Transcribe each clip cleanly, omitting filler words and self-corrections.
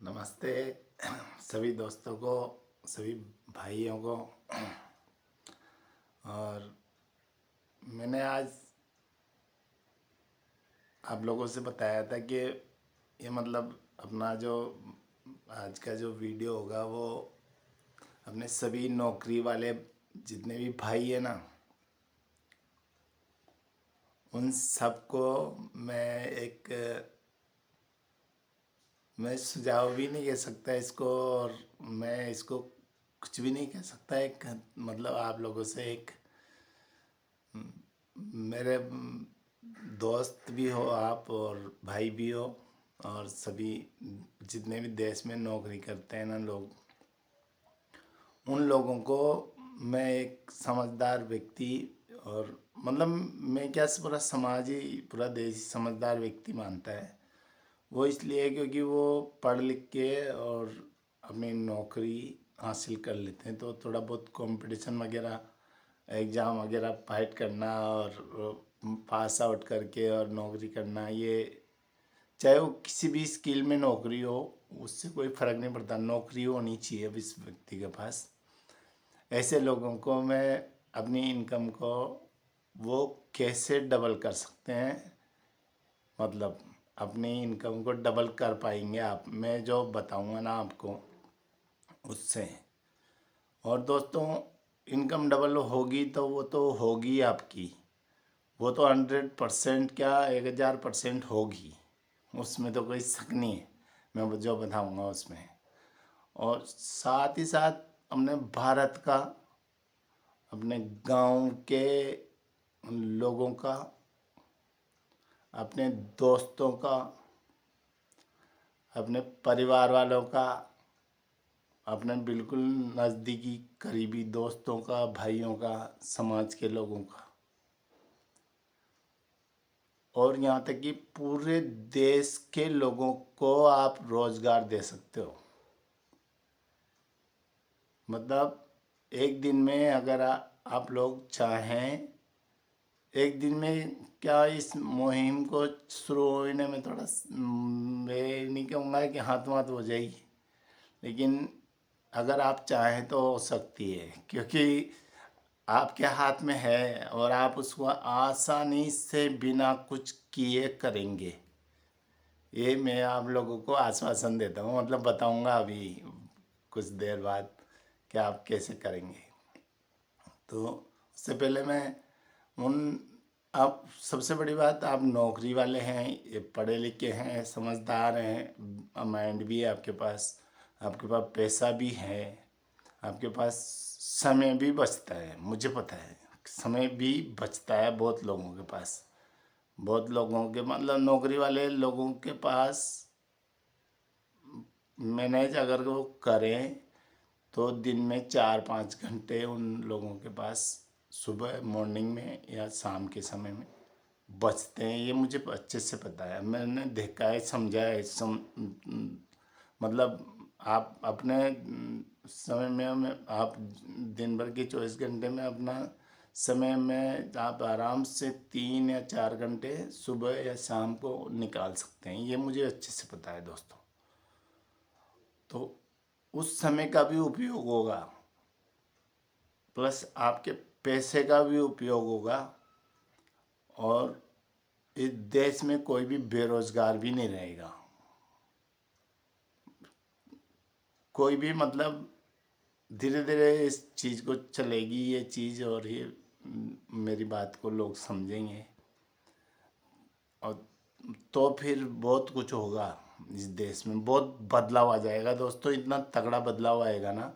नमस्ते सभी दोस्तों को, सभी भाइयों को। और मैंने आज आप लोगों से बताया था कि ये मतलब अपना जो आज का जो वीडियो होगा वो अपने सभी नौकरी वाले जितने भी भाई है ना, उन सबको मैं एक मैं सुझाव भी नहीं कह सकता इसको, और मैं इसको कुछ भी नहीं कह सकता। एक मतलब आप लोगों से एक मेरे दोस्त भी हो आप, और भाई भी हो, और सभी जितने भी देश में नौकरी करते हैं ना लोग, उन लोगों को मैं एक समझदार व्यक्ति, और मतलब मैं क्या, पूरा समाज ही, पूरा देश ही समझदार व्यक्ति मानता है। वो इसलिए क्योंकि वो पढ़ लिख के और अपनी नौकरी हासिल कर लेते हैं, तो थोड़ा बहुत कंपटीशन वगैरह, एग्ज़ाम वगैरह फाइट करना और पास आउट करके और नौकरी करना, ये चाहे वो किसी भी स्किल में नौकरी हो, उससे कोई फ़र्क नहीं पड़ता, नौकरी होनी चाहिए अब इस व्यक्ति के पास। ऐसे लोगों को मैं अपनी इनकम को वो कैसे डबल कर सकते हैं, मतलब अपनी इनकम को डबल कर पाएंगे आप, मैं जो बताऊंगा ना आपको उससे। और दोस्तों, इनकम डबल होगी तो वो तो होगी आपकी, वो तो 100% क्या 1000% होगी, उसमें तो कोई शक नहीं है। मैं वो जो बताऊंगा उसमें, और साथ ही साथ अपने भारत का, अपने गांव के लोगों का, अपने दोस्तों का, अपने परिवार वालों का, अपने बिल्कुल नज़दीकी करीबी दोस्तों का, भाइयों का, समाज के लोगों का, और यहाँ तक कि पूरे देश के लोगों को आप रोजगार दे सकते हो। मतलब एक दिन में अगर आप लोग चाहें, एक दिन में क्या, इस मुहिम को शुरू होने में थोड़ा मैं नहीं कहूँगा कि हाथ मात हो जाएगी, लेकिन अगर आप चाहें तो हो सकती है, क्योंकि आपके हाथ में है और आप उसको आसानी से बिना कुछ किए करेंगे। ये मैं आप लोगों को आश्वासन देता हूँ, मतलब बताऊँगा अभी कुछ देर बाद कि आप कैसे करेंगे। तो उससे पहले मैं उन आप सबसे बड़ी बात, आप नौकरी वाले हैं, ये पढ़े लिखे हैं, समझदार हैं, माइंड भी है आपके पास पैसा भी है, आपके पास समय भी बचता है। मुझे पता है समय भी बचता है बहुत लोगों के पास, बहुत लोगों के मतलब नौकरी वाले लोगों के पास मैनेज अगर वो करें तो दिन में 4-5 घंटे उन लोगों के पास सुबह मॉर्निंग में या शाम के समय में बचते हैं। ये मुझे अच्छे से पता है, मैंने देखा है, समझा है। मतलब आप अपने समय में आप दिन भर के 24 घंटे में अपना समय में आप आराम से 3 या 4 घंटे सुबह या शाम को निकाल सकते हैं, ये मुझे अच्छे से पता है दोस्तों। तो उस समय का भी उपयोग होगा, प्लस आपके पैसे का भी उपयोग होगा, और इस देश में कोई भी बेरोजगार भी नहीं रहेगा। कोई भी मतलब धीरे धीरे इस चीज़ को चलेगी ये चीज़, और ये मेरी बात को लोग समझेंगे, और तो फिर बहुत कुछ होगा इस देश में, बहुत बदलाव आ जाएगा दोस्तों, इतना तगड़ा बदलाव आएगा ना।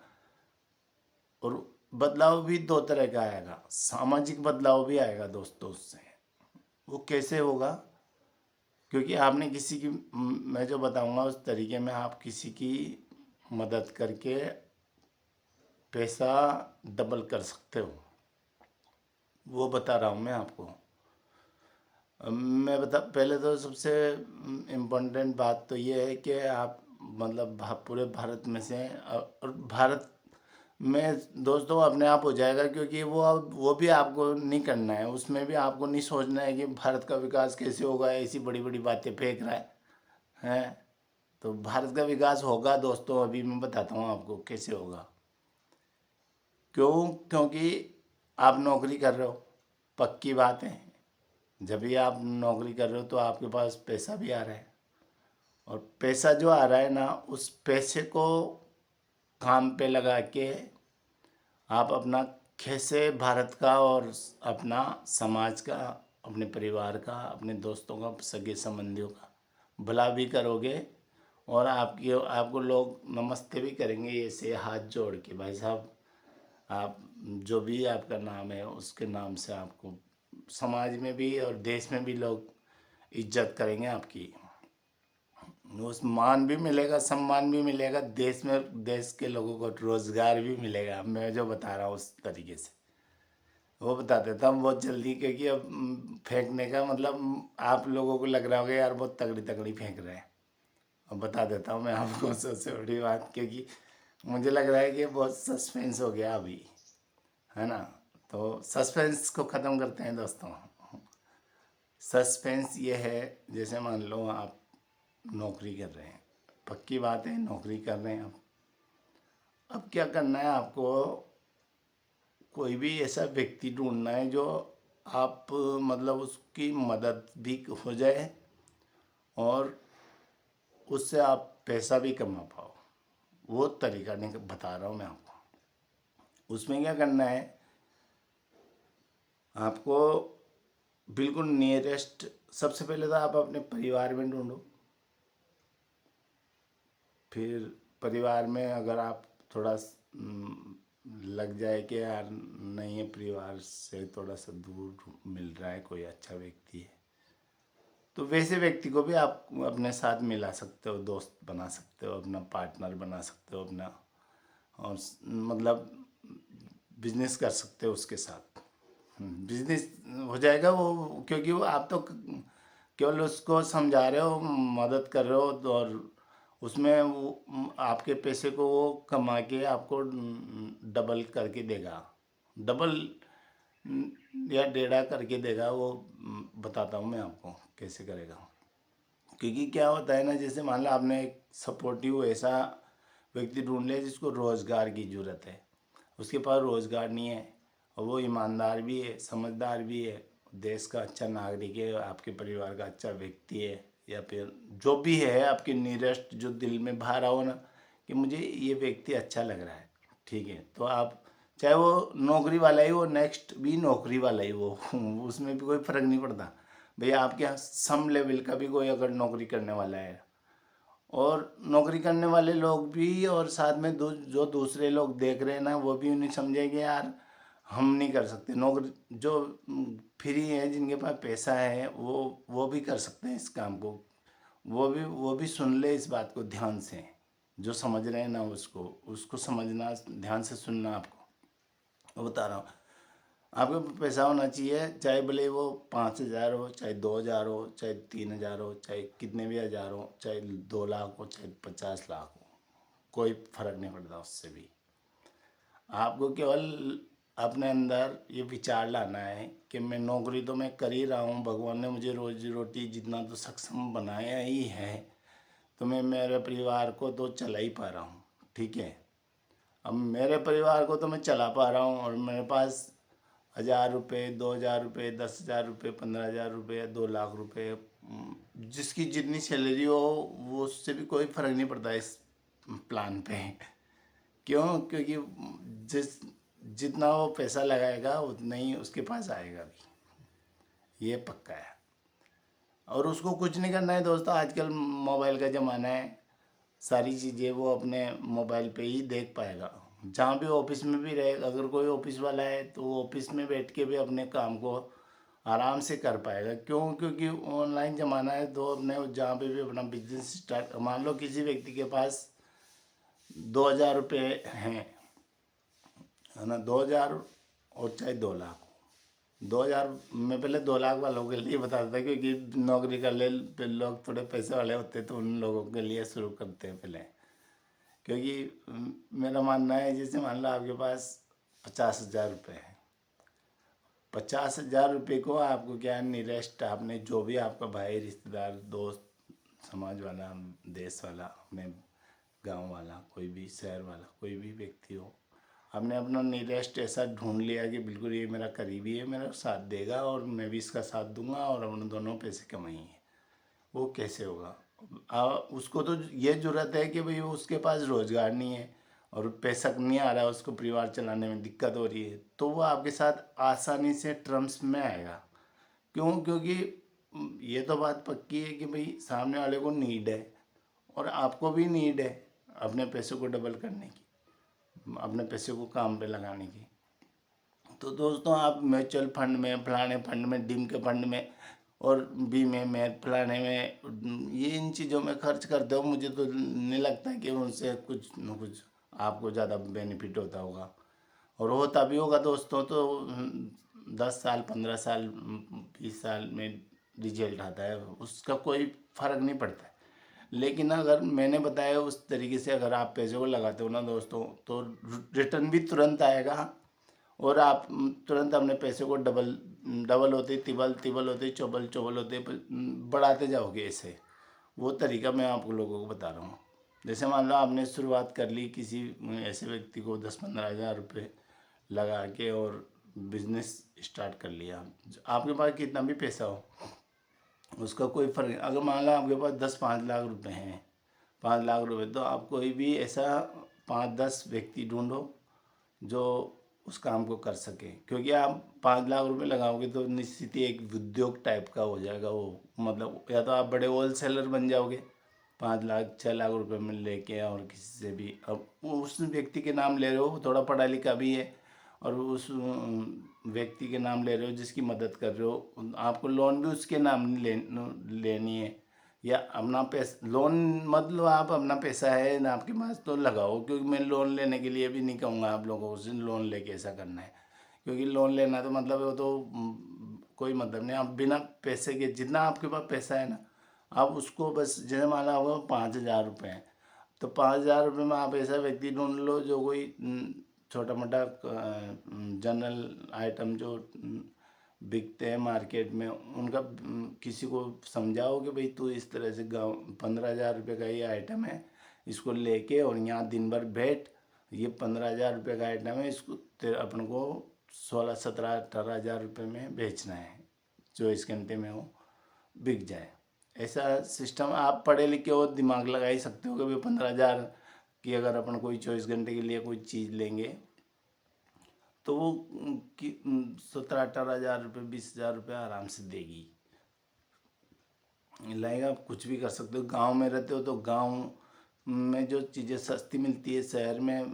और बदलाव भी दो तरह का आएगा, सामाजिक बदलाव भी आएगा दोस्तों उससे। वो कैसे होगा, क्योंकि आपने किसी की मैं जो बताऊंगा उस तरीके में आप किसी की मदद करके पैसा डबल कर सकते हो, वो बता रहा हूँ मैं आपको। मैं बता पहले तो सबसे इम्पोर्टेंट बात तो ये है कि आप मतलब पूरे भारत में से, और भारत में दोस्तों अपने आप हो जाएगा, क्योंकि वो भी आपको नहीं करना है, उसमें भी आपको नहीं सोचना है कि भारत का विकास कैसे होगा, ऐसी बड़ी बड़ी बातें फेंक रहा है। तो भारत का विकास होगा दोस्तों, अभी मैं बताता हूँ आपको कैसे होगा। क्योंकि आप नौकरी कर रहे हो, पक्की बात है। जब भी आप नौकरी कर रहे हो तो आपके पास पैसा भी आ रहा है, और पैसा जो आ रहा है ना, उस पैसे को काम पे लगा के आप अपना कैसे भारत का और अपना समाज का, अपने परिवार का, अपने दोस्तों का, सगे संबंधियों का भला भी करोगे, और आपको लोग नमस्ते भी करेंगे ऐसे हाथ जोड़ के, भाई साहब आप जो भी आपका नाम है उसके नाम से आपको समाज में भी और देश में भी लोग इज्जत करेंगे आपकी। उस मान भी मिलेगा, सम्मान भी मिलेगा, देश में देश के लोगों को रोजगार भी मिलेगा। मैं जो बता रहा हूँ उस तरीके से वो बता देता हूँ बहुत जल्दी, क्योंकि अब फेंकने का मतलब आप लोगों को लग रहा होगा यार बहुत तगड़ी तगड़ी फेंक रहे हैं। अब बता देता हूँ मैं आपको सबसे बड़ी बात, क्योंकि मुझे लग रहा है कि बहुत सस्पेंस हो गया अभी, है ना। तो सस्पेंस को ख़त्म करते हैं दोस्तों। सस्पेंस ये है, जैसे मान लो आप नौकरी कर रहे हैं, पक्की बात है नौकरी कर रहे हैं आप। अब क्या करना है आपको, कोई भी ऐसा व्यक्ति ढूंढना है जो आप मतलब उसकी मदद भी हो जाए और उससे आप पैसा भी कमा पाओ। वो तरीका नहीं बता रहा हूँ मैं आपको। उसमें क्या करना है आपको, बिल्कुल नियरेस्ट, सबसे पहले तो आप अपने परिवार में ढूंढो। फिर परिवार में अगर आप थोड़ा लग जाए कि यार नहीं है, परिवार से थोड़ा सा दूर मिल रहा है कोई अच्छा व्यक्ति है, तो वैसे व्यक्ति को भी आप अपने साथ मिला सकते हो, दोस्त बना सकते हो, अपना पार्टनर बना सकते हो अपना, और मतलब बिजनेस कर सकते हो उसके साथ। बिजनेस हो जाएगा वो, क्योंकि वो आप तो केवल उसको समझा रहे हो, मदद कर रहे हो, और उसमें वो आपके पैसे को वो कमा के आपको डबल करके देगा, डबल या डेढ़ा करके देगा वो। बताता हूँ मैं आपको कैसे करेगा। क्योंकि क्या होता है ना, जैसे मान लो आपने एक सपोर्टिव ऐसा व्यक्ति ढूंढ लिया जिसको रोज़गार की ज़रूरत है, उसके पास रोज़गार नहीं है, और वो ईमानदार भी है, समझदार भी है, देश का अच्छा नागरिक है, आपके परिवार का अच्छा व्यक्ति है, या फिर जो भी है आपके नियरेस्ट जो दिल में बाहर आओ ना कि मुझे ये व्यक्ति अच्छा लग रहा है, ठीक है, तो आप चाहे वो नौकरी वाला ही हो, नेक्स्ट भी नौकरी वाला ही हो उसमें भी कोई फ़र्क नहीं पड़ता। भैया आपके यहाँ सम लेवल का भी कोई अगर नौकरी करने वाला है, और नौकरी करने वाले लोग भी और साथ में जो दूसरे लोग देख रहे हैं ना, वो भी उन्हें समझेंगे यार हम नहीं कर सकते नौकरी। जो फ्री है, जिनके पास पैसा है, वो भी कर सकते हैं इस काम को। वो भी सुन ले इस बात को ध्यान से, जो समझ रहे हैं ना उसको उसको समझना, ध्यान से सुनना। आपको बता रहा हूँ, आपके पास पैसा होना चाहिए, चाहे भले वो 5,000 हो, चाहे 2,000 हो, चाहे 3,000 हो, चाहे कितने भी हज़ार हो, चाहे 2 लाख हो, चाहे 50 लाख हो, कोई फर्क नहीं पड़ता उससे भी। आपको केवल अपने अंदर ये विचार लाना है कि मैं नौकरी तो मैं कर ही रहा हूँ, भगवान ने मुझे रोजी रोटी जितना तो सक्षम बनाया ही है, तो मैं मेरे परिवार को तो चला ही पा रहा हूँ, ठीक है। अब मेरे परिवार को तो मैं चला पा रहा हूँ, और मेरे पास 1,000 रुपये, 2,000 रुपये, 10,000 रुपये, 15,000 रुपये, 2 लाख रुपये, जिसकी जितनी सैलरी हो वो, उससे भी कोई फर्क नहीं पड़ता इस प्लान पे। क्यों? क्योंकि जिस जितना वो पैसा लगाएगा उतना ही उसके पास आएगा भी, ये पक्का है। और उसको कुछ नहीं करना है दोस्तों, आजकल मोबाइल का ज़माना है, सारी चीज़ें वो अपने मोबाइल पे ही देख पाएगा। जहाँ भी ऑफिस में भी रहे, अगर कोई ऑफिस वाला है तो वो ऑफिस में बैठ के भी अपने काम को आराम से कर पाएगा। क्यों? क्योंकि ऑनलाइन ज़माना है, तो अपने जहाँ पे भी अपना बिजनेस स्टार्ट, मान लो किसी व्यक्ति के पास 2,000 रुपये हैं, है ना, 2,000 और चाहे 2 लाख, 2,000। मैं पहले 2 लाख वालों के लिए बताता था, क्योंकि नौकरी कर ले लोग थोड़े पैसे वाले होते हैं, तो उन लोगों के लिए शुरू करते हैं पहले। क्योंकि मेरा मानना है, जैसे मान लो आपके पास 50,000 रुपये है, 50,000 रुपये को आपको क्या नियरेस्ट, आपने जो भी आपका भाई, रिश्तेदार, दोस्त, समाज वाला, देश वाला, अपने गांव वाला, कोई भी शहर वाला, कोई भी व्यक्ति हो, आपने अपना नियरेस्ट ऐसा ढूंढ लिया कि बिल्कुल ये मेरा करीबी है, मेरा साथ देगा और मैं भी इसका साथ दूंगा और हम दोनों पैसे कमाएंगे, वो कैसे होगा? उसको तो ये जरूरत है कि भाई उसके पास रोजगार नहीं है और पैसा नहीं आ रहा है, उसको परिवार चलाने में दिक्कत हो रही है, तो वो आपके साथ आसानी से टर्म्स में आएगा। क्यों? क्योंकि ये तो बात पक्की है कि भाई सामने वाले को नीड है और आपको भी नीड है अपने पैसे को डबल करने की, अपने पैसे को काम पे लगाने की। तो दोस्तों, आप म्यूचुअल फंड में, फलाने फंड में, डिम के फंड में और बीमे में, फलाने में, ये इन चीज़ों में खर्च करते हो, मुझे तो नहीं लगता कि उनसे कुछ न कुछ आपको ज़्यादा बेनिफिट होता होगा। और होता भी होगा दोस्तों तो 10 साल, 15 साल, 20 साल में रिजल्ट आता है, उसका कोई फर्क नहीं पड़ता है। लेकिन अगर मैंने बताया उस तरीके से अगर आप पैसे को लगाते हो ना दोस्तों, तो रिटर्न भी तुरंत आएगा और आप तुरंत अपने पैसे को डबल डबल होते, तिबल तिबल होते, चौबल चौबल होते बढ़ाते जाओगे। ऐसे वो तरीका मैं आप लोगों को बता रहा हूँ। जैसे मान लो आपने शुरुआत कर ली किसी ऐसे व्यक्ति को 10-15 हज़ार रुपये लगा के और बिजनेस स्टार्ट कर लिया। आपके पास कितना भी पैसा हो उसका कोई फर्क नहीं। अगर मान लो आपके पास 10-5 लाख रुपए हैं, 5 लाख रुपए, तो आप कोई भी ऐसा 5-10 व्यक्ति ढूंढो जो उस काम को कर सके। क्योंकि आप 5 लाख रुपए लगाओगे तो निश्चित ही एक उद्योग टाइप का हो जाएगा वो, मतलब या तो आप बड़े होल सेलर बन जाओगे 5 लाख 6 लाख रुपए में लेके, और किसी से भी अब वो उस व्यक्ति के नाम ले रहे हो, थोड़ा पढ़ा लिखा भी है, और उस व्यक्ति के नाम ले रहे हो जिसकी मदद कर रहे हो, आपको लोन भी उसके नाम लेनी है। या अपना पैसा लोन, मतलब आप अपना पैसा है ना आपके पास तो लगाओ, क्योंकि मैं लोन लेने के लिए भी नहीं कहूँगा आप लोगों से लोन लेके ऐसा करना है। क्योंकि लोन लेना तो मतलब वो तो कोई मतलब नहीं। आप बिना पैसे के, जितना आपके पास पैसा है ना, आप उसको बस, जैसे माना होगा 5 हज़ार रुपये हैं, तो 5 हज़ार रुपये में आप ऐसा व्यक्ति ढूंढ लो जो कोई छोटा मोटा जनरल आइटम जो बिकते हैं मार्केट में, उनका किसी को समझाओ कि भाई तू इस तरह से गाँव 15 हज़ार रुपये का ये आइटम है, इसको लेके और यहाँ दिन भर बैठ, ये 15 हज़ार रुपये का आइटम है, इसको अपन को 16-17-18 हज़ार रुपये में बेचना है, 24 घंटे में वो बिक जाए। ऐसा सिस्टम, आप पढ़े लिखे हो, दिमाग लगा ही सकते हो कि भाई 15 हज़ार की अगर अपन कोई 24 घंटे के लिए कोई चीज़ लेंगे तो वो 17-18 हज़ार रुपये, 20 हज़ार रुपये आराम से देगी। लाएगा। आप कुछ भी कर सकते हो। गांव में रहते हो तो गांव में जो चीज़ें सस्ती मिलती है शहर में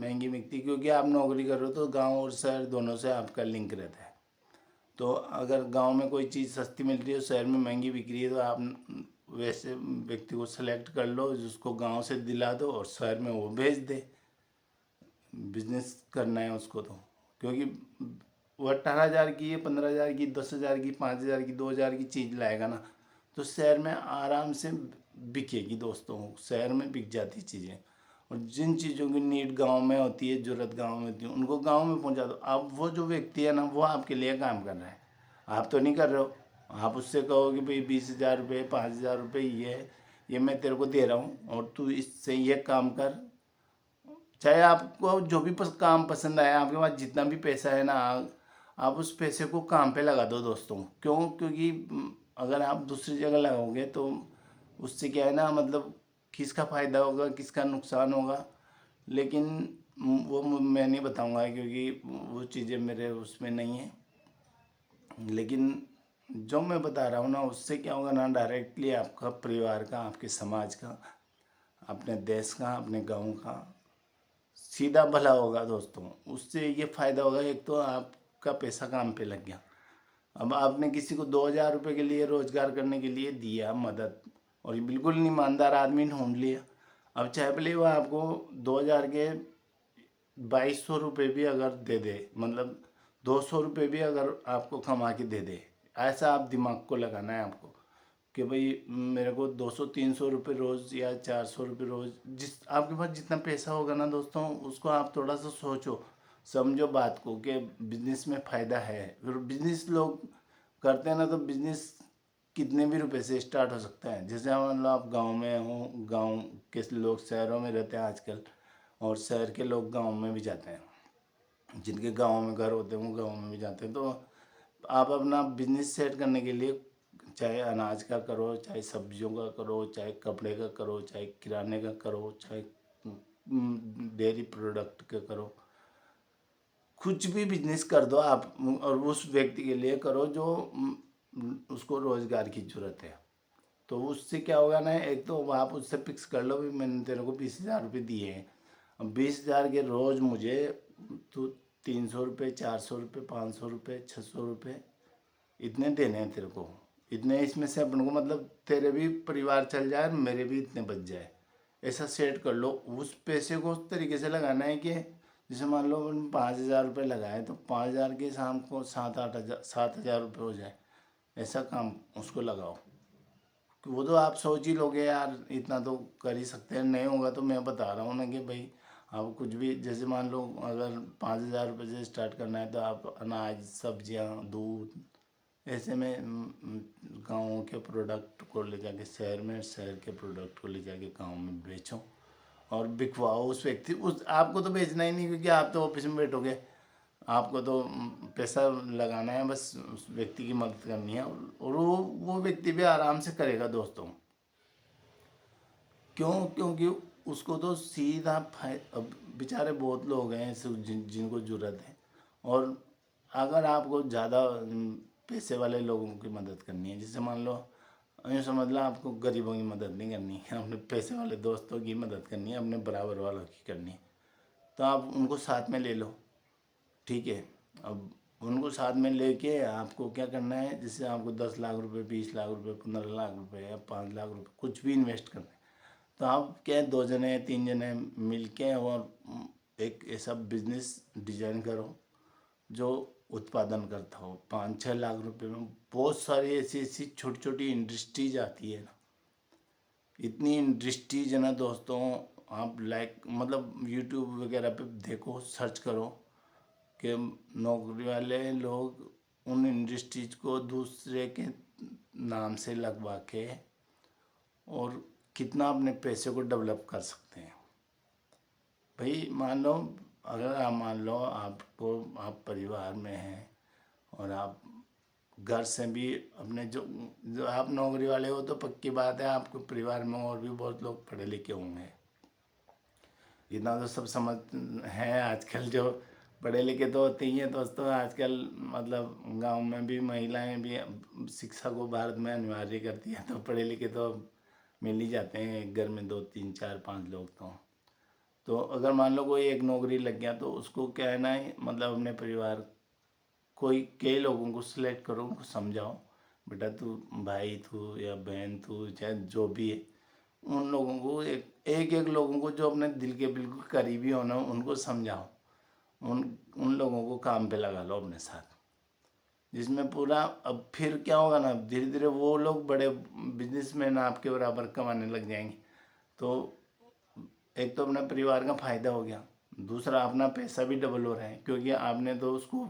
महंगी मिलती है, क्योंकि आप नौकरी कर रहे हो तो गांव और शहर दोनों से आपका लिंक रहता है। तो अगर गांव में कोई चीज़ सस्ती मिल रही है, शहर में महंगी बिक रही है, तो आप वैसे व्यक्ति को सेलेक्ट कर लो जिसको गांव से दिला दो और शहर में वो भेज दे। बिजनेस करना है उसको तो, क्योंकि वो 18 हज़ार की, ये 15 हज़ार की, 10 हज़ार की, 5 हज़ार की, 2 हज़ार की चीज़ लाएगा ना, तो शहर में आराम से बिकेगी दोस्तों। शहर में बिक जाती चीज़ें, और जिन चीज़ों की नीड गांव में होती है, ज़रूरत गांव में होती है, उनको गांव में पहुंचा दो। अब वो जो व्यक्ति है ना, वो आपके लिए काम कर रहा है, आप तो नहीं कर रहे हो। आप उससे कहो कि भाई 20 हज़ार रुपये, 5 हज़ार रुपये ये मैं तेरे को दे रहा हूँ और तू इससे ये काम कर। चाहे आपको जो भी काम पसंद आए, आपके पास जितना भी पैसा है ना, आप उस पैसे को काम पे लगा दो दोस्तों। क्यों? क्योंकि अगर आप दूसरी जगह लगाओगे तो उससे क्या है ना, मतलब किसका फ़ायदा होगा, किसका नुकसान होगा, लेकिन वो मैं नहीं बताऊंगा क्योंकि वो चीज़ें मेरे उसमें नहीं है। लेकिन जो मैं बता रहा हूँ ना, उससे क्या होगा ना, डायरेक्टली आपका परिवार का, आपके समाज का, अपने देश का, अपने गांव का सीधा भला होगा दोस्तों। उससे ये फ़ायदा होगा, एक तो आपका पैसा काम पे लग गया। अब आपने किसी को 2 हज़ार रुपये के लिए रोजगार करने के लिए दिया मदद, और ये बिल्कुल ईमानदार आदमी ढूंढ लिया। अब चाहे भले वो आपको 2 हज़ार के 2200 रुपये भी अगर दे दे, मतलब 200 रुपये भी अगर आपको कमा के दे दे, ऐसा आप दिमाग को लगाना है आपको कि भाई मेरे को 200-300 रुपये रोज़ या 400 रुपये रोज़, जिस आपके पास जितना पैसा होगा ना दोस्तों, उसको आप थोड़ा सा सोचो, समझो बात को कि बिजनेस में फ़ायदा है। फिर बिजनेस लोग करते हैं ना, तो बिजनेस कितने भी रुपए से स्टार्ट हो सकता है। जैसे मान लो आप गांव में हो, गांव के लोग शहरों में रहते हैं आजकल, और शहर के लोग गांव में भी जाते हैं। जिनके गांव में घर होते हैं वो गांव में भी जाते हैं। तो आप अपना बिजनेस सेट करने के लिए, चाहे अनाज का करो, चाहे सब्जियों का करो, चाहे कपड़े का करो, चाहे किराने का करो, चाहे डेयरी प्रोडक्ट का करो, कुछ भी बिजनेस कर दो आप, और उस व्यक्ति के लिए करो जो उसको रोजगार की जरूरत है। तो उससे क्या होगा ना, एक तो आप उससे फिक्स कर लो भी मैंने तेरे को 20,000 रुपये दिए हैं, अब 20,000 के रोज़ मुझे तो 300 रुपये, 400 रुपये, 500 रुपये, 600 रुपये इतने देने हैं तेरे को। इतने इसमें से अपन को मतलब तेरे भी परिवार चल जाए, मेरे भी इतने बच जाए, ऐसा सेट कर लो। उस पैसे को उस तरीके से लगाना है कि जैसे मान लो अपन 5,000 रुपये लगाए तो 5,000 के शाम को 7,000 रुपये हो जाए, ऐसा काम उसको लगाओ। वो तो आप सोच ही लोगे यार इतना तो कर ही सकते हैं, नहीं होगा तो मैं बता रहा हूँ ना कि भाई आप कुछ भी, जैसे मान लो अगर 5,000 रुपये से स्टार्ट करना है तो आप अनाज, सब्जियाँ, दूध, ऐसे में गाँव के प्रोडक्ट को ले जाके शहर में, शहर के प्रोडक्ट को ले जाके गाँव में बेचो और बिकवाओ उस व्यक्ति। उस आपको तो बेचना ही नहीं, क्योंकि आप तो ऑफिस में बैठोगे, आपको तो पैसा लगाना है, बस उस व्यक्ति की मदद करनी है, और वो व्यक्ति भी आराम से करेगा दोस्तों। क्यों? क्योंकि उसको तो सीधा अब बेचारे बहुत लोग हैं जिनको ज़रूरत है, और अगर आपको ज़्यादा पैसे वाले लोगों की मदद करनी है, जैसे मान लो यूँ समझ लो आपको गरीबों की मदद नहीं करनी है, अपने पैसे वाले दोस्तों की मदद करनी है, अपने बराबर वालों की करनी है, तो आप उनको साथ में ले लो, ठीक है। अब उनको साथ में लेके आपको क्या करना है, जैसे आपको 10 लाख रुपए, 20 लाख रुपए, 15 लाख रुपए या 5 लाख रुपए कुछ भी इन्वेस्ट करना है, तो आप क्या 2 जने 3 जने मिल के और एक ऐसा बिजनेस डिजाइन करो जो उत्पादन करता हो। 5-6 लाख रुपए में बहुत सारी ऐसी ऐसी छोटी छोटी इंडस्ट्रीज आती है ना, इतनी इंडस्ट्रीज है ना दोस्तों। आप मतलब यूट्यूब वगैरह पे देखो, सर्च करो कि नौकरी वाले लोग उन इंडस्ट्रीज को दूसरे के नाम से लगवा के और कितना अपने पैसे को डेवलप कर सकते हैं। भाई मान लो, अगर आप मान लो आप परिवार में हैं और आप घर से भी अपने जो आप नौकरी वाले हो, तो पक्की बात है आपके परिवार में और भी बहुत लोग पढ़े लिखे होंगे। इतना तो सब समझ है आजकल, जो पढ़े लिखे तो होते ही हैं दोस्तों आजकल, मतलब गांव में भी महिलाएं भी शिक्षा को भारत में अनिवार्य करती है, तो पढ़े लिखे तो मिल ही जाते हैं एक घर में 2 3 4 5 लोग। तो अगर मान लो कोई एक नौकरी लग गया तो उसको क्या है ना, मतलब अपने परिवार कोई कई लोगों को सिलेक्ट करो, उनको समझाओ बेटा तू, भाई तू या बहन तू, चाहे जो भी है, उन लोगों को एक लोगों को जो अपने दिल के बिल्कुल करीबी होना, उनको समझाओ, उन उन लोगों को काम पे लगा लो अपने साथ, जिसमें पूरा। अब फिर क्या होगा ना, धीरे धीरे वो लोग बड़े बिजनेसमैन आपके बराबर कमाने लग जाएंगे। तो एक तो अपना परिवार का फायदा हो गया, दूसरा अपना पैसा भी डबल हो रहा है, क्योंकि आपने तो उसको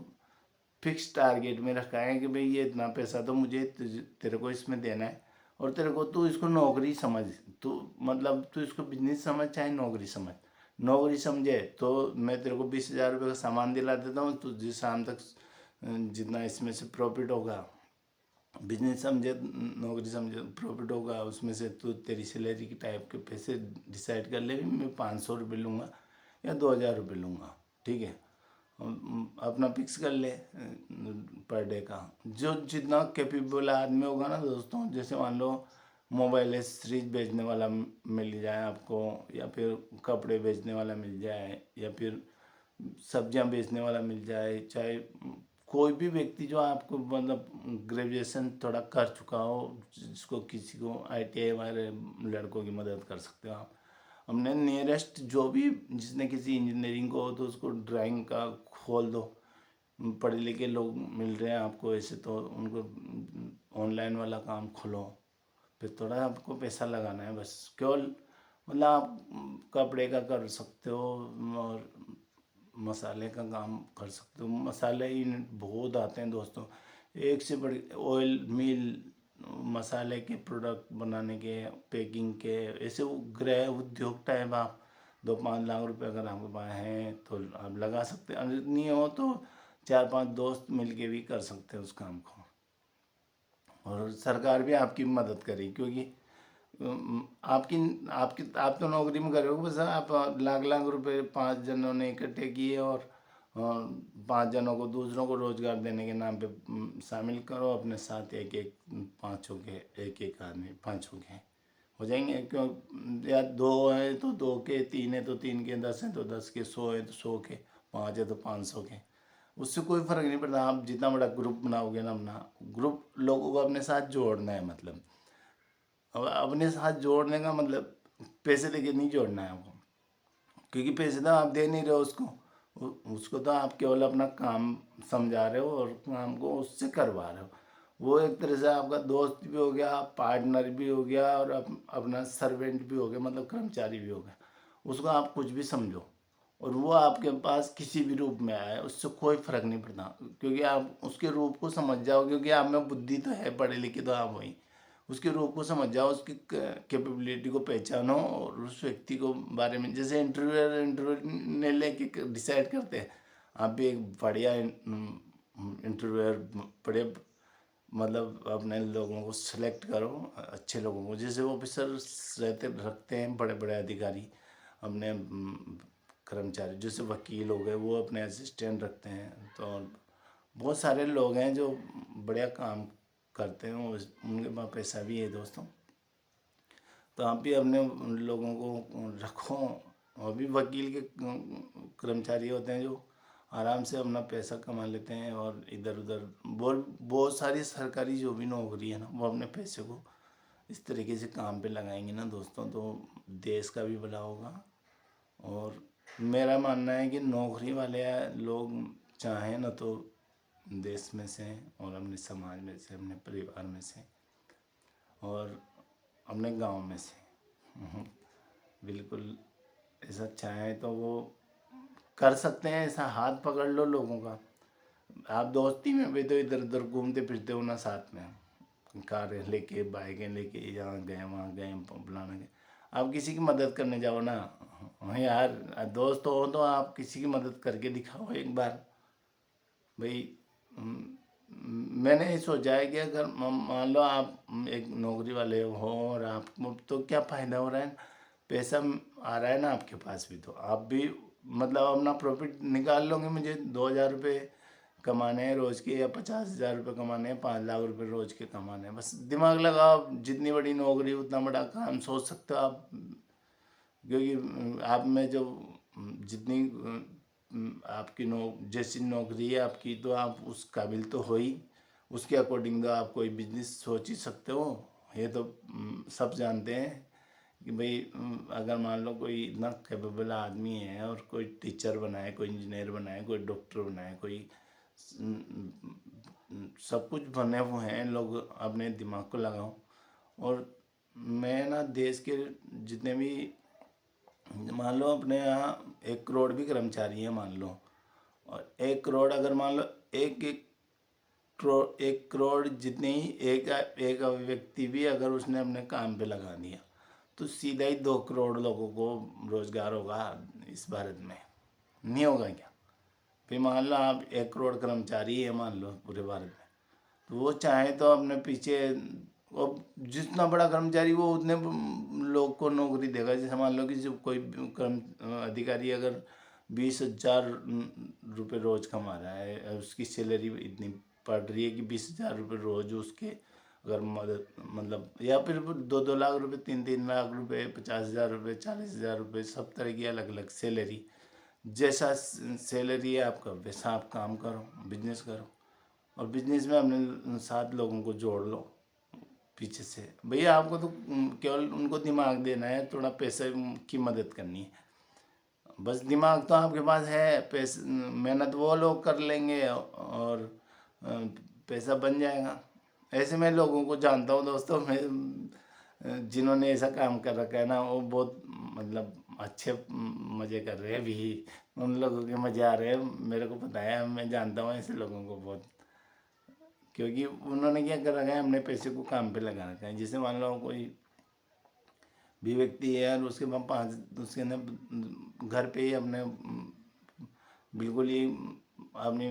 फिक्स टारगेट में रखा है कि भाई ये इतना पैसा तो मुझे तेरे को इसमें देना है, और तेरे को तू इसको नौकरी समझ, तू मतलब तू इसको बिजनेस समझ चाहे नौकरी समझ। नौकरी समझे तो मैं तेरे को 20,000 रुपये का सामान दिला देता हूँ, तू जिस शाम तक जितना इसमें से प्रॉफिट होगा, बिजनेस समझे नौकरी समझे प्रॉफिट होगा, उसमें से तू तेरी सैलरी की टाइप के पैसे डिसाइड कर ले, मैं 500 रुपये लूँगा या 2,000 रुपये लूँगा, ठीक है। अपना फिक्स कर ले पर डे का, जो जितना कैपेबल आदमी होगा ना दोस्तों। जैसे मान लो मोबाइल एसेसरीज बेचने वाला मिल जाए आपको, या फिर कपड़े बेचने वाला मिल जाए, या फिर सब्जियां बेचने वाला मिल जाए, चाहे कोई भी व्यक्ति जो आपको मतलब ग्रेजुएशन थोड़ा कर चुका हो, जिसको किसी को ITI वाले लड़कों की मदद कर सकते हो आप। हमने नियरेस्ट जो भी जिसने किसी इंजीनियरिंग को हो तो उसको ड्राइंग का खोल दो, पढ़े लिखे लोग मिल रहे हैं आपको ऐसे, तो उनको ऑनलाइन वाला काम खोलो, फिर थोड़ा आपको पैसा लगाना है बस। केवल मतलब आप कपड़े का कर सकते हो और मसाले का काम कर सकते हो। मसाले ही बहुत आते हैं दोस्तों, एक से बड़े ऑयल मिल, मसाले के प्रोडक्ट बनाने के, पैकिंग के, ऐसे वो गृह उद्योग टाइप आप 2-5 लाख रुपए अगर आपके पास हैं तो आप लगा सकते हैं। अगर नहीं हो तो 4-5 दोस्त मिलके भी कर सकते हैं उस काम को। और सरकार भी आपकी मदद करेगी, क्योंकि आपकी आपकी आप तो नौकरी में कर रहे हो, बस आप लाख लाख रुपए 5 जनों ने इकट्ठे किए और 5 जनों को, दूसरों को रोजगार देने के नाम पे शामिल करो अपने साथ। एक एक पाँचों के, एक एक आदमी पाँचों के हो जाएंगे। क्यों, या 2 है तो 2 के, 3 है तो 3 के, 10 है तो 10 के, 100 है तो 100 के, 5 है तो 500 के, उससे कोई फर्क नहीं पड़ता। आप जितना बड़ा ग्रुप बनाओगे ना, अपना ग्रुप लोगों को अपने साथ जोड़ना है। मतलब अब अपने साथ जोड़ने का मतलब पैसे देके नहीं जोड़ना है आपको, क्योंकि पैसे तो आप दे नहीं रहे हो उसको। उसको तो आप केवल अपना काम समझा रहे हो और काम को उससे करवा रहे हो। वो एक तरह से आपका दोस्त भी हो गया, पार्टनर भी हो गया, और अपना सर्वेंट भी हो गया, मतलब कर्मचारी भी हो गया। उसको आप कुछ भी समझो, और वो आपके पास किसी भी रूप में आए, उससे कोई फर्क नहीं पड़ता, क्योंकि आप उसके रूप को समझ जाओ। क्योंकि आप में बुद्धि तो है, पढ़े लिखे तो आप वही, उसके रूप को समझ जाओ, उसकी कैपेबिलिटी को पहचानो, और उस व्यक्ति को बारे में, जैसे इंटरव्यू ने लेके डिसाइड करते हैं, आप भी एक बढ़िया इंटरव्यूअर, बड़े मतलब अपने लोगों को सिलेक्ट करो, अच्छे लोगों को। जैसे ऑफिसर रखते हैं बड़े बड़े अधिकारी अपने कर्मचारी, जैसे वकील हो गए, वो अपने असिस्टेंट रखते हैं। तो बहुत सारे लोग हैं जो बढ़िया काम करते हैं, उनके पास पैसा भी है दोस्तों। तो आप भी अपने लोगों को रखो। और भी वकील के कर्मचारी होते हैं जो आराम से अपना पैसा कमा लेते हैं, और इधर उधर बहुत सारी सरकारी जो भी नौकरी है ना, वो अपने पैसे को इस तरीके से काम पे लगाएंगे ना दोस्तों, तो देश का भी भला होगा। और मेरा मानना है कि नौकरी वाले लोग चाहें ना तो देश में से, और अपने समाज में से, अपने परिवार में से, और अपने गांव में से, बिल्कुल ऐसा चाहें तो वो कर सकते हैं। ऐसा हाथ पकड़ लो लोगों का। आप दोस्ती में भी तो इधर उधर घूमते फिरते हो ना, साथ में कारें लेके, बाइकें लेके, यहाँ गए वहाँ गए, फलाना गए, आप किसी की मदद करने जाओ ना। हाँ यार, दोस्त हो तो आप किसी की मदद करके दिखाओ एक बार भाई। मैंने ये सोचा है कि अगर मान लो आप एक नौकरी वाले हो, और आपको तो क्या फ़ायदा हो रहा है, पैसा आ रहा है ना आपके पास भी, तो आप भी मतलब अपना प्रॉफिट निकाल लोगे। मुझे 2,000 रुपये कमाने हैं रोज़ के, या 50,000 रुपये कमाने हैं, 5 लाख रुपये रोज़ के कमाने हैं, बस दिमाग लगाओ। जितनी बड़ी नौकरी उतना बड़ा काम सोच सकते हो आप, क्योंकि आप में जो जितनी आपकी जैसी नौकरी है आपकी, तो आप उस काबिल तो हो ही, उसके अकॉर्डिंग तो आप कोई बिजनेस सोच ही सकते हो। ये तो सब जानते हैं कि भाई अगर मान लो कोई इतना कैपेबल आदमी है, और कोई टीचर बनाए, कोई इंजीनियर बनाए, कोई डॉक्टर बनाए, कोई सब कुछ बने हुए हैं लोग, अपने दिमाग को लगाओ। और मैं ना देश के जितने भी, मान लो अपने यहाँ 1 करोड़ भी कर्मचारी हैं मान लो, और 1 करोड़ अगर मान लो, एक एक करोड़, 1 करोड़ जितने ही एक एक व्यक्ति भी अगर उसने अपने काम पे लगा दिया, तो सीधा ही 2 करोड़ लोगों को रोजगार होगा इस भारत में। नहीं होगा क्या? फिर मान लो आप 1 करोड़ कर्मचारी है मान लो पूरे भारत में, तो वो चाहे तो अपने पीछे, वो जितना बड़ा कर्मचारी वो उतने लोग को नौकरी देगा। जैसे मान लो कि जो कोई कर्म अधिकारी अगर 20,000 रुपये रोज कमा रहा है, उसकी सैलरी इतनी पड़ रही है कि 20,000 रुपये रोज उसके, अगर मदद मतलब, या फिर 2-2 लाख रुपये, 3-3 लाख रुपये, 50,000 रुपये, 40,000 रुपये, सब तरह की अलग अलग सैलरी। जैसा सैलरी है आपका, वैसा आप काम करो, बिजनेस करो, और बिजनेस में अपने साथ लोगों को जोड़ लो पीछे से। भैया आपको तो केवल उनको दिमाग देना है, थोड़ा पैसे की मदद करनी है, बस दिमाग तो आपके पास है, पैसे मेहनत वो लोग कर लेंगे, और पैसा बन जाएगा। ऐसे मैं लोगों को जानता हूँ दोस्तों, मैं जिन्होंने ऐसा काम कर रखा है ना, वो बहुत मतलब अच्छे मज़े कर रहे हैं भी। उन लोगों के मज़े आ रहे हैं, मेरे को पता है, मैं जानता हूँ ऐसे लोगों को बहुत। क्योंकि उन्होंने क्या कर रखा है, अपने पैसे को काम पे लगा रखा है। जैसे मान लो कोई भी व्यक्ति है और उसके पास 5 उसके अंदर घर पे ही अपने बिल्कुल ही अपनी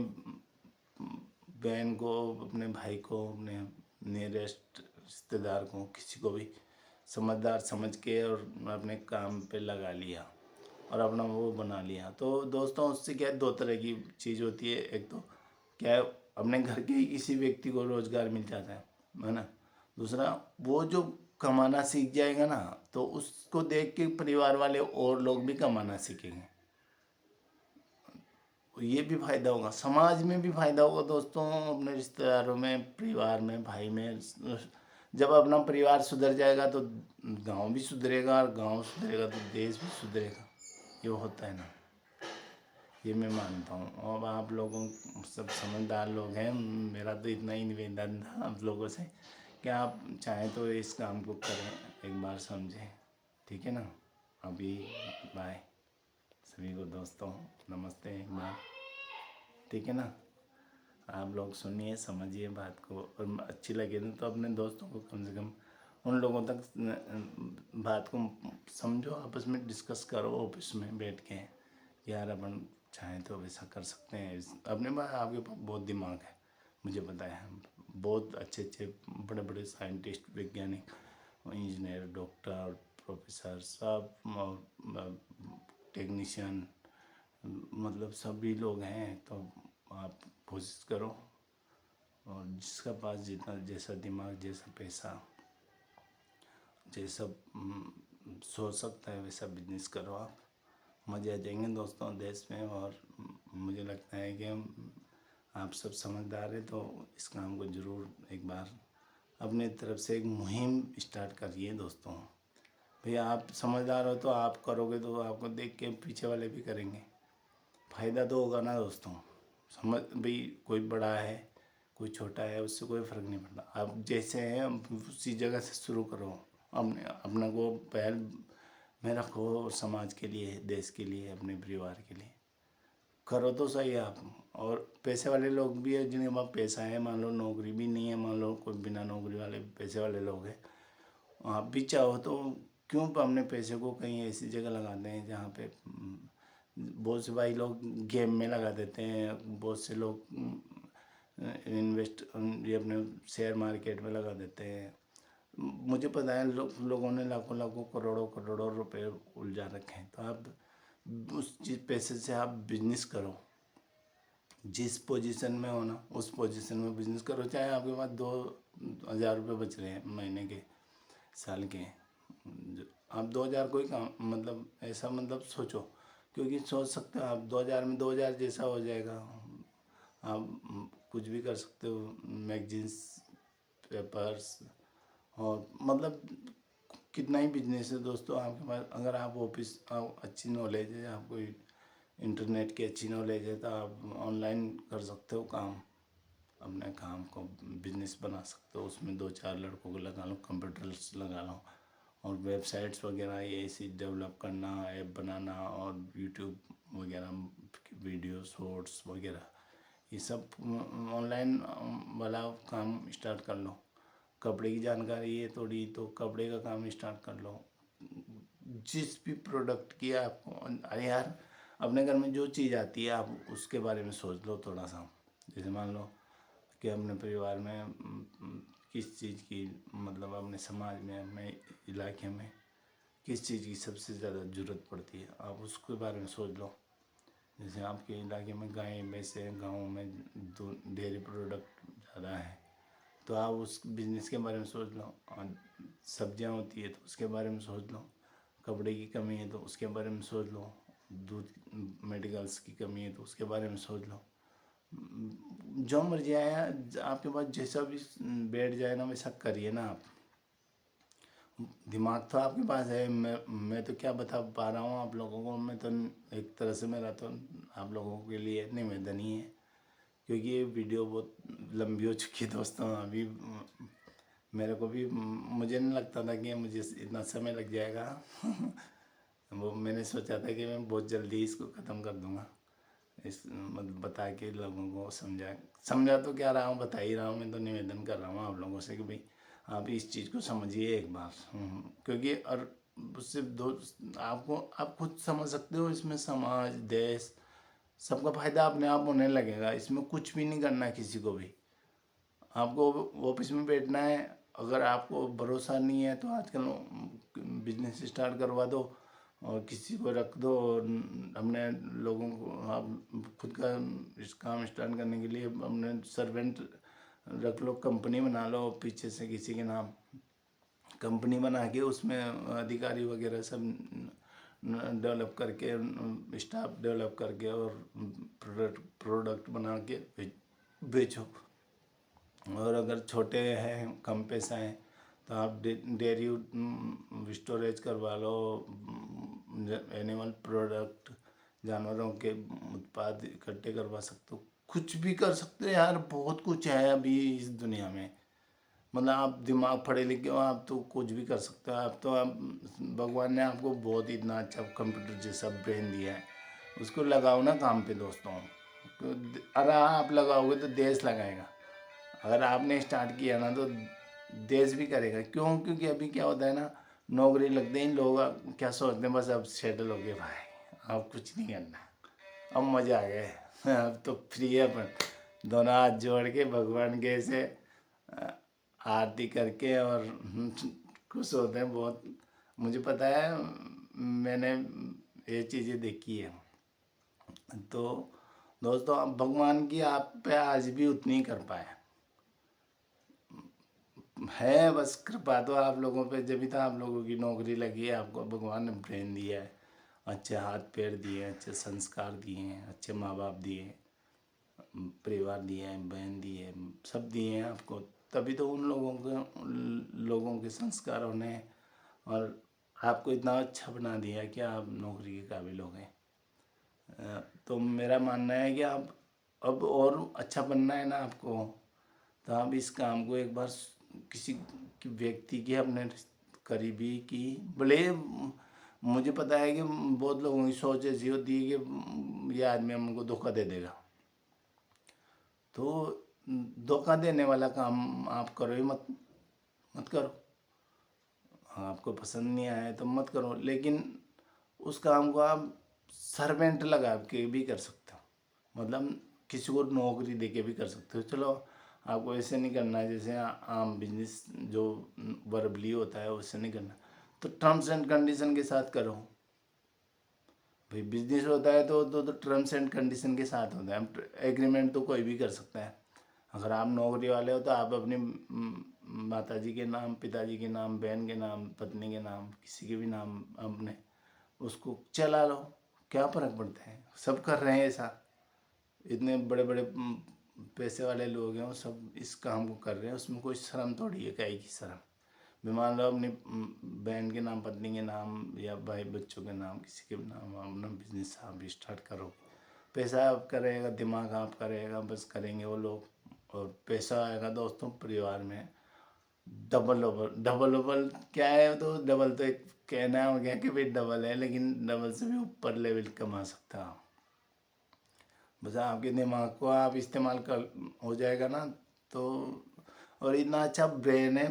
बहन को, अपने भाई को, अपने नियरेस्ट रिश्तेदार को, किसी को भी समझदार समझ के और अपने काम पे लगा लिया और अपना वो बना लिया। तो दोस्तों उससे क्या है, 2 तरह की चीज़ होती है। एक तो क्या है, अपने घर के ही किसी व्यक्ति को रोजगार मिल जाता है ना। दूसरा, वो जो कमाना सीख जाएगा ना, तो उसको देख के परिवार वाले और लोग भी कमाना सीखेंगे। ये भी फायदा होगा, समाज में भी फायदा होगा दोस्तों, अपने रिश्तेदारों में, परिवार में, भाई में। जब अपना परिवार सुधर जाएगा तो गांव भी सुधरेगा, और गांव सुधरेगा तो देश भी सुधरेगा। ये होता है ना, ये मैं मानता हूँ। और आप लोगों सब समझदार लोग हैं, मेरा तो इतना ही निवेदन था आप लोगों से कि आप चाहें तो इस काम को करें, एक बार समझें। ठीक है ना। अभी बाय सभी को दोस्तों, नमस्ते एक बार। ठीक है ना। आप लोग सुनिए, समझिए बात को, और अच्छी लगे ना तो अपने दोस्तों को कम से कम उन लोगों तक बात को समझो, आपस में डिस्कस करो ऑफिस में बैठ के। यार अपन चाहें तो वैसा कर सकते हैं। अपने पास, आपके पास बहुत दिमाग है, मुझे पता है। बहुत अच्छे अच्छे बड़े बड़े साइंटिस्ट, वैज्ञानिक, इंजीनियर, डॉक्टर, प्रोफेसर, सब टेक्नीशियन, मतलब सभी लोग हैं। तो आप कोशिश करो, और जिसका पास जितना, जैसा दिमाग, जैसा पैसा, जैसा सोच सकता है, वैसा बिजनेस करो। आप मज़े आ जाएंगे दोस्तों देश में। और मुझे लगता है कि आप सब समझदार हैं, तो इस काम को ज़रूर एक बार अपने तरफ से एक मुहिम स्टार्ट करिए दोस्तों। भैया आप समझदार हो तो आप करोगे, तो आपको देख के पीछे वाले भी करेंगे, फ़ायदा तो होगा ना दोस्तों। समझ भाई, कोई बड़ा है कोई छोटा है, उससे कोई फ़र्क नहीं पड़ता। आप जैसे हैं उसी जगह से शुरू करो, अपने अपना को पहल में रखो, समाज के लिए, देश के लिए, अपने परिवार के लिए करो तो सही आप। और पैसे वाले लोग भी है जिनके पास पैसा है, मान लो नौकरी भी नहीं है, मान लो कोई बिना नौकरी वाले पैसे वाले लोग हैं, आप भी चाहो तो क्यों अपने पैसे को कहीं ऐसी जगह लगाते हैं जहाँ पे बहुत से भाई लोग गेम में लगा देते हैं, बहुत से लोग इन्वेस्ट ये अपने शेयर मार्केट में लगा देते हैं। मुझे पता है लोगों ने लाखों लाखों करोड़ों करोड़ों रुपए उलझा रखे हैं। तो आप उस चीज़ पैसे से आप बिजनेस करो, जिस पोजीशन में हो ना उस पोजीशन में बिजनेस करो। चाहे आपके पास 2,000 रुपये बच रहे हैं महीने के, साल के, आप 2,000 कोई काम, मतलब ऐसा मतलब सोचो, क्योंकि सोच सकते हो आप 2,000 में 2,000 जैसा हो जाएगा। आप कुछ भी कर सकते हो, मैगजीन्स, पेपर्स, और मतलब कितना ही बिजनेस है दोस्तों आपके पास। अगर आप ऑफिस, अच्छी नॉलेज है आपको, इंटरनेट की अच्छी नॉलेज है, तो आप ऑनलाइन कर सकते हो काम, अपने काम को बिजनेस बना सकते हो। उसमें 2-4 लड़कों को लगा लो, कंप्यूटर्स लगा लो, और वेबसाइट्स वगैरह ये ऐसी डेवलप करना, ऐप बनाना, और यूट्यूब वगैरह वीडियो शॉर्ट्स वगैरह, ये सब ऑनलाइन वाला काम स्टार्ट कर लो। कपड़े की जानकारी है थोड़ी, तो कपड़े का काम स्टार्ट कर लो। जिस भी प्रोडक्ट की आपको, अरे यार अपने घर में जो चीज़ आती है आप उसके बारे में सोच लो थोड़ा सा। जैसे मान लो कि अपने परिवार में किस चीज़ की, मतलब अपने समाज में, अपने इलाके में किस चीज़ की सबसे ज़्यादा ज़रूरत पड़ती है, आप उसके बारे में सोच लो। जैसे आपके इलाके में गाय भैंस है, गाँव में डेयरी प्रोडक्ट ज़्यादा है, तो आप उस बिज़नेस के बारे में सोच लो। और सब्जियां होती है तो उसके बारे में सोच लो। कपड़े की कमी है तो उसके बारे में सोच लो। दूध, मेडिकल्स की कमी है तो उसके बारे में सोच लो। जो मर्जी आया आपके पास, जैसा भी बैठ जाए ना वैसा करिए ना आप। दिमाग तो आपके पास है, मैं तो क्या बता पा रहा हूँ आप लोगों को। मैं तो एक तरह से मेरा तो आप लोगों के लिए निवेदन ही है, क्योंकि ये वीडियो बहुत लंबी हो चुकी है दोस्तों। अभी मेरे को भी, मुझे नहीं लगता था कि मुझे इतना समय लग जाएगा। वो मैंने सोचा था कि मैं बहुत जल्दी इसको ख़त्म कर दूंगा। इस मतलब बता के लोगों को समझा तो क्या रहा हूँ, बता ही रहा हूँ। मैं तो निवेदन कर रहा हूँ आप लोगों से कि भाई आप इस चीज़ को समझिए एक बार। क्योंकि और उससे दो आपको आप खुद समझ सकते हो, इसमें समाज देश सबका फायदा अपने आप होने लगेगा। इसमें कुछ भी नहीं करना है किसी को भी। आपको ऑफिस में बैठना है, अगर आपको भरोसा नहीं है तो आजकल बिजनेस स्टार्ट करवा दो और किसी को रख दो, और अपने लोगों को आप खुद का इस काम स्टार्ट करने के लिए अपने सर्वेंट रख लो, कंपनी बना लो पीछे से किसी के नाम, कंपनी बना के उसमें अधिकारी वगैरह सब डेवलप करके, स्टाफ डेवलप करके और प्रोडक्ट बना के बेचो। और अगर छोटे हैं कम पैसा है तो आप डेयरी स्टोरेज करवा लो, एनिमल प्रोडक्ट जानवरों के उत्पाद इकट्ठे करवा सकते हो, कुछ भी कर सकते हो यार। बहुत कुछ है अभी इस दुनिया में, मतलब आप दिमाग पढ़े लिखे हो आप तो कुछ भी कर सकते हो। आप भगवान ने आपको बहुत ही इतना अच्छा कंप्यूटर जैसा ब्रेन दिया है, उसको लगाओ ना काम पे दोस्तों। अरे आप लगाओगे तो देश लगाएगा, अगर आपने स्टार्ट किया ना तो देश भी करेगा। क्यों? क्योंकि अभी क्या होता है ना, नौकरी लगते ही लोग क्या सोचते हैं, बस अब सेटल हो गए भाई, अब कुछ नहीं करना, अब मज़ा आ गया, अब तो फ्री है। अपन दोनों हाथ जोड़ के भगवान के ऐसे आरती करके और खुश होते हैं बहुत। मुझे पता है, मैंने ये चीज़ें देखी है। तो दोस्तों आप भगवान की आप पे आज भी उतनी ही कर पाए है, बस कृपा तो आप लोगों पे, जब भी तो आप लोगों की नौकरी लगी है, आपको भगवान ने ब्रेन दिया है, अच्छे हाथ पैर दिए हैं, अच्छे संस्कार दिए हैं, अच्छे माँ बाप दिए हैं, परिवार दिए हैं, बहन दिए हैं, सब दिए हैं आपको। तभी तो उन लोगों के संस्कार होने और आपको इतना अच्छा बना दिया कि आप नौकरी के काबिल हो गए। तो मेरा मानना है कि आप अब और अच्छा बनना है ना आपको, तो आप इस काम को एक बार किसी व्यक्ति की, अपने करीबी की, भले मुझे पता है कि बहुत लोगों की सोच ऐसी होती है कि ये आदमी हमको धोखा दे देगा, तो धोखा देने वाला काम आप करो ही मत, मत करो। आपको पसंद नहीं आया तो मत करो, लेकिन उस काम को आप सर्वेंट लगा के भी कर सकते हो, मतलब किसी को नौकरी दे के भी कर सकते हो। चलो आपको ऐसे नहीं करना है जैसे आम बिजनेस जो वर्बली होता है वैसे नहीं करना, तो टर्म्स एंड कंडीशन के साथ करो भाई। बिजनेस होता है तो टर्म्स एंड कंडीशन के साथ होता है, एग्रीमेंट तो कोई भी कर सकता है। अगर आप नौकरी वाले हो तो आप अपनी माताजी के नाम, पिताजी के नाम, बहन के नाम, पत्नी के नाम, किसी के भी नाम अपने उसको चला लो, क्या फ़र्क पड़ता है। सब कर रहे हैं ऐसा, इतने बड़े बड़े पैसे वाले लोग हैं वो सब इस काम को कर रहे हैं, उसमें कोई शर्म थोड़ी है, काहे की शर्म। मैं मान लो अपनी बहन के नाम, पत्नी के नाम या भाई बच्चों के नाम, किसी के भी नाम अपना बिजनेस आप स्टार्ट करो। पैसा आपका रहेगा, दिमाग आपका रहेगा, बस करेंगे वो लोग, और पैसा आएगा दोस्तों परिवार में डबल डबल डबल डबल। क्या है, तो डबल तो एक कहना हो गया कि भाई डबल है, लेकिन डबल से भी ऊपर लेवल कमा सकता हो। बस आपके दिमाग को आप इस्तेमाल कर हो जाएगा ना तो। और इतना अच्छा ब्रेन है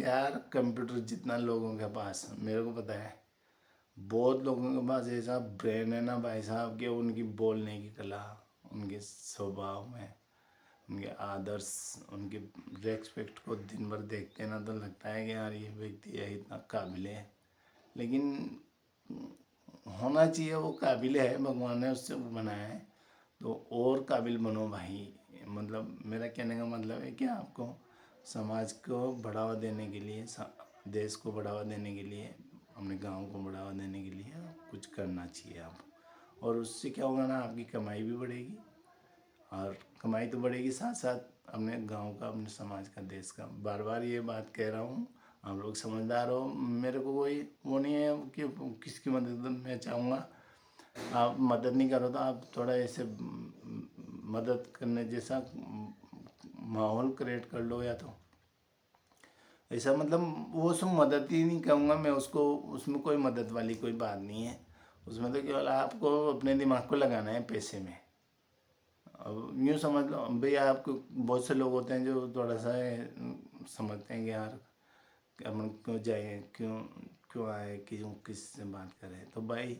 यार, कंप्यूटर जितना लोगों के पास, मेरे को पता है बहुत लोगों के पास ऐसा ब्रेन है ना भाई साहब, कि उनकी बोलने की कला, उनके स्वभाव में, उनके आदर्श, उनके रेस्पेक्ट को दिन भर देखते हैं ना तो लगता है कि यार ये व्यक्ति है इतना काबिल है। लेकिन होना चाहिए, वो काबिल है, भगवान ने उससे बनाया है तो और काबिल बनो भाई। मतलब मेरा कहने का मतलब है कि आपको समाज को बढ़ावा देने के लिए, देश को बढ़ावा देने के लिए, अपने गांव को बढ़ावा देने के लिए कुछ करना चाहिए आप। और उससे क्या होगा ना, आपकी कमाई भी बढ़ेगी, और कमाई तो बढ़ेगी साथ साथ अपने गांव का, अपने समाज का, देश का। बार बार ये बात कह रहा हूँ, आप लोग समझदार हो, मेरे को कोई वो नहीं है कि किसकी मदद मैं चाहूँगा। आप मदद नहीं करो तो आप थोड़ा ऐसे मदद करने जैसा माहौल क्रिएट कर लो, या तो ऐसा, मतलब वो सब मदद ही नहीं कहूँगा मैं उसको, उसमें कोई मदद वाली कोई बात नहीं है। उसमें तो केवल आपको अपने दिमाग को लगाना है पैसे में, अब यूँ समझ लो भाई, आपको बहुत से लोग होते हैं जो थोड़ा सा समझते हैं कि यार अपन क्यों जाए, क्यों क्यों आए, क्यों किससे बात करें। तो भाई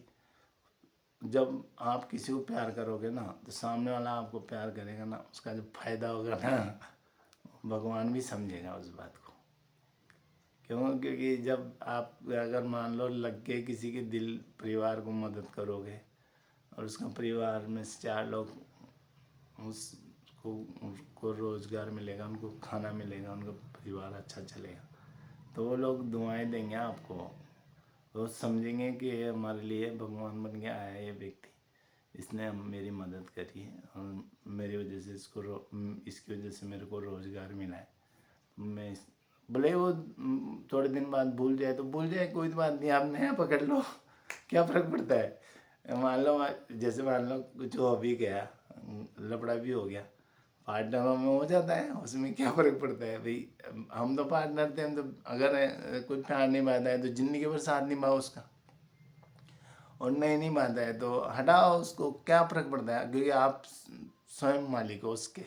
जब आप किसी को प्यार करोगे ना, तो सामने वाला आपको प्यार करेगा ना, उसका जो फायदा होगा ना, भगवान भी समझेगा उस बात को। क्यों? क्योंकि जब आप अगर मान लो लग के किसी के दिल परिवार को मदद करोगे और उसका परिवार में से 4 लोग उसको उनको रोज़गार मिलेगा, उनको खाना मिलेगा, उनका परिवार अच्छा चलेगा, तो वो लोग दुआएं देंगे आपको। वो समझेंगे कि ये हमारे लिए भगवान बन के आया है, ये व्यक्ति, इसने मेरी मदद करी है और मेरी वजह से इसकी वजह से मेरे को रोज़गार मिला है। मैं भले वो थोड़े दिन बाद भूल जाए तो भूल जाए, कोई बात नहीं, आप नया पकड़ लो, क्या फ़र्क पड़ता है। मान लो जैसे मान लो कुछ हो भी गया, लफड़ा भी हो गया, पार्टनरों में हो जाता है, उसमें क्या फ़र्क पड़ता है भाई। हम तो पार्टनर थे, हम तो अगर कोई प्यार निभाता है तो ज़िंदगी भर साथ निभाओ उसका, और नहीं बांधा है तो हटाओ उसको, क्या फ़र्क पड़ता है। क्योंकि आप स्वयं मालिक हो उसके,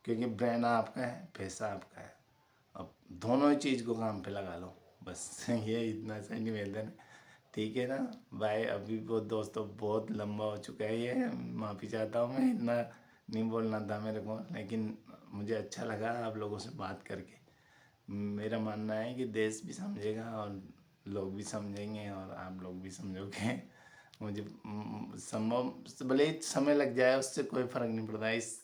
क्योंकि ब्रेन आपका है, पैसा आपका है। अब दोनों ही चीज़ को काम पे लगा लो, बस ये इतना सा निवेदन है। ठीक है ना भाई, अभी वो दोस्तों बहुत लंबा हो चुका है ये, माफ़ी चाहता हूँ, मैं इतना नहीं बोलना था मेरे को, लेकिन मुझे अच्छा लगा आप लोगों से बात करके। मेरा मानना है कि देश भी समझेगा और लोग भी समझेंगे और आप लोग भी समझोगे। मुझे संभव भले ही समय लग जाए, उससे कोई फ़र्क नहीं पड़ता। इस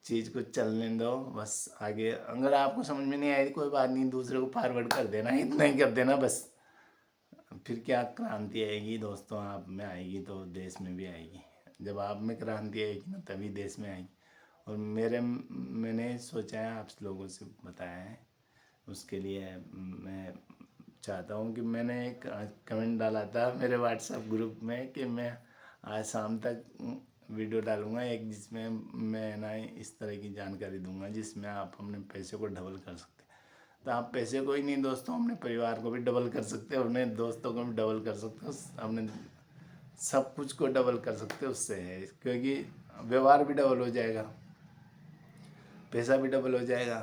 चीज़ को चलने दो बस। आगे अगर आपको समझ में नहीं आई कोई बात नहीं, दूसरे को फॉरवर्ड कर देना, इतना ही कर देना बस। फिर क्या क्रांति आएगी दोस्तों, आप में आएगी तो देश में भी आएगी। जब आप में क्रांति आएगी ना, तभी देश में आएगी। और मैंने सोचा है आप लोगों से बताया है, उसके लिए मैं चाहता हूँ कि मैंने एक कमेंट डाला था मेरे व्हाट्सएप ग्रुप में कि मैं आज शाम तक वीडियो डालूँगा एक, जिसमें मैं ना इस तरह की जानकारी दूंगा जिसमें आप अपने पैसे को डबल कर सकते हैं। तो आप पैसे को ही नहीं दोस्तों, अपने परिवार को भी डबल कर सकते हो, अपने दोस्तों को भी डबल कर सकते हो, अपने सब कुछ को डबल कर सकते हो उससे है। क्योंकि व्यवहार भी डबल हो जाएगा, पैसा भी डबल हो जाएगा,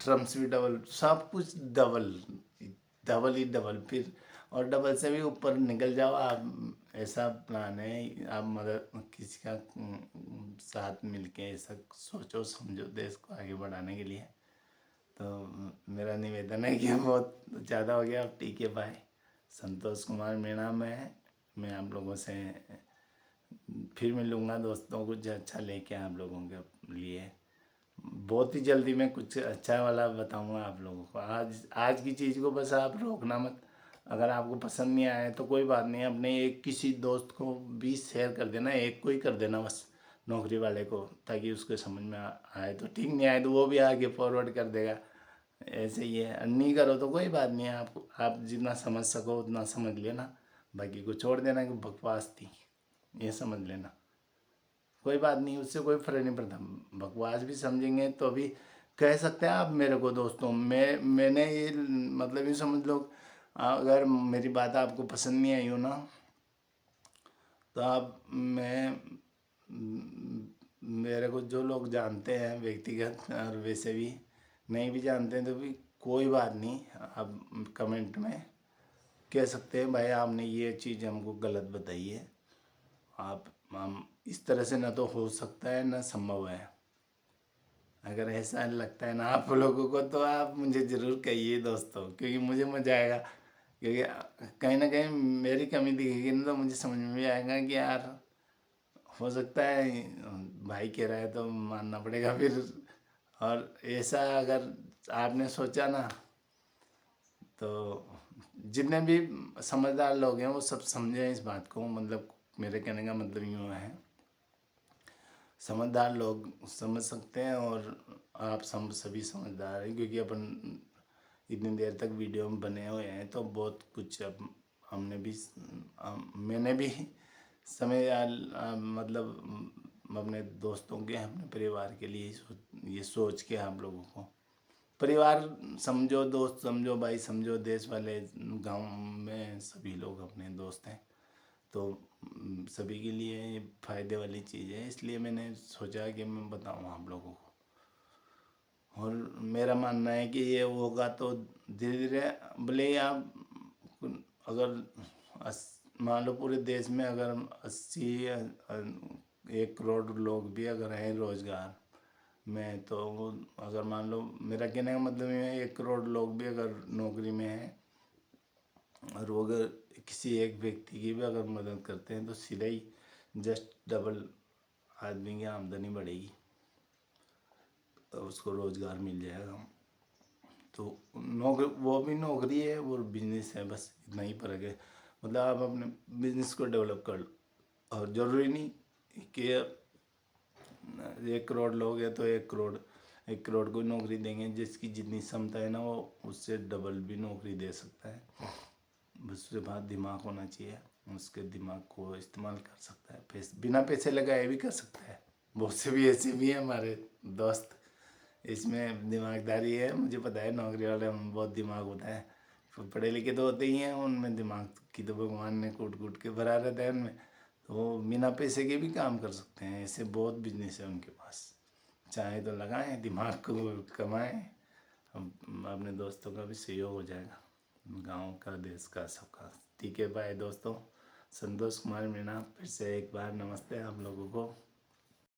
ट्रम्स भी डबल, सब कुछ डबल, डबल ही डबल। फिर और डबल से भी ऊपर निकल जाओ आप, ऐसा प्लान है। आप मदद किसी का साथ मिलके ऐसा सोचो समझो देश को आगे बढ़ाने के लिए। तो मेरा निवेदन है कि बहुत ज़्यादा हो गया, अब ठीक है बाय। संतोष कुमार मेरा नाम है, मैं आप लोगों से फिर मिलूँगा दोस्तों, कुछ अच्छा लेके आप लोगों के लिए। बहुत ही जल्दी मैं कुछ अच्छा वाला बताऊंगा आप लोगों को। आज की चीज़ को बस आप रोकना मत। अगर आपको पसंद नहीं आया तो कोई बात नहीं, अपने एक किसी दोस्त को भी शेयर कर देना, एक को ही कर देना बस, नौकरी वाले को, ताकि उसको समझ में आए तो ठीक, नहीं आए तो वो भी आगे फॉरवर्ड कर देगा। ऐसे ही है, नहीं करो तो कोई बात नहीं है, आपको आप जितना समझ सको उतना समझ लेना, बाकी को छोड़ देना कि बकवास थी, ये समझ लेना। कोई बात नहीं, उससे कोई फर्क नहीं पड़ता। बकवास भी समझेंगे तो भी कह सकते हैं आप मेरे को दोस्तों। मैंने ये मतलब ये समझ लो, अगर मेरी बात आपको पसंद नहीं आई हो ना, तो आप मेरे को जो लोग जानते हैं व्यक्तिगत और वैसे भी नहीं भी जानते हैं तो भी कोई बात नहीं, आप कमेंट में कह सकते हैं भाई आपने ये चीज़ हमको गलत बताई है। आप हम इस तरह से ना तो हो सकता है ना संभव है। अगर ऐसा लगता है ना आप लोगों को तो आप मुझे ज़रूर कहिए दोस्तों, क्योंकि मुझे मजा आएगा। क्योंकि कहीं ना कहीं मेरी कमी दिखेगी ना तो मुझे समझ में भी आएगा कि यार हो सकता है भाई कह रहा है तो मानना पड़ेगा फिर। और ऐसा अगर आपने सोचा ना, तो जितने भी समझदार लोग हैं वो सब समझें इस बात को। मतलब मेरे कहने का मतलब यूँ है, समझदार लोग समझ सकते हैं और आप सभी समझदार हैं, क्योंकि अपन इतनी देर तक वीडियो में बने हुए हैं तो बहुत कुछ अब हमने भी मैंने भी समय मतलब अपने दोस्तों के, अपने परिवार के लिए ये सोच के आप लोगों को परिवार समझो, दोस्त समझो, भाई समझो, देश वाले, गांव में सभी लोग अपने दोस्त हैं। तो सभी के लिए ये फ़ायदे वाली चीज़ है, इसलिए मैंने सोचा कि मैं बताऊँ आप लोगों को। और मेरा मानना है कि ये होगा तो धीरे धीरे, भले ही आप अगर मान लो पूरे देश में अगर 1 करोड़ लोग भी अगर हैं रोजगार में, तो वो अगर मान लो, मेरा कहने का मतलब ये है 1 करोड़ लोग भी अगर नौकरी में हैं और वो अगर किसी एक व्यक्ति की भी अगर मदद करते हैं तो सीधा ही जस्ट डबल आदमी की आमदनी बढ़ेगी, तो उसको रोजगार मिल जाएगा। तो नौकरी, वो भी नौकरी है और बिजनेस है, बस इतना ही फर्क है। मतलब आप अपने बिजनेस को डेवलप कर लो, और ज़रूरी नहीं कि 1 करोड़ लोग हैं तो 1 करोड़ को नौकरी देंगे। जिसकी जितनी क्षमता है ना, वो उससे डबल भी नौकरी दे सकता है। बस उसके बाद दिमाग होना चाहिए, उसके दिमाग को इस्तेमाल कर सकता है, पैसे बिना पैसे लगाए भी कर सकता है। बहुत से भी ऐसे भी हैं हमारे दोस्त, इसमें दिमागदारी है, मुझे पता है। नौकरी वाले में बहुत दिमाग होता है, पढ़े लिखे तो होते ही हैं, उनमें दिमाग की तो भगवान ने कूट कूट के भरा रहता है उनमें। तो वो बिना पैसे के भी काम कर सकते हैं, ऐसे बहुत बिजनेस है उनके पास। चाहे तो लगाएं, दिमाग को कमाएं, अपने दोस्तों का भी सहयोग हो जाएगा, गांव का, देश का, सबका। ठीक है, बाय दोस्तों। संतोष कुमार मीणा, फिर से एक बार नमस्ते आप लोगों को।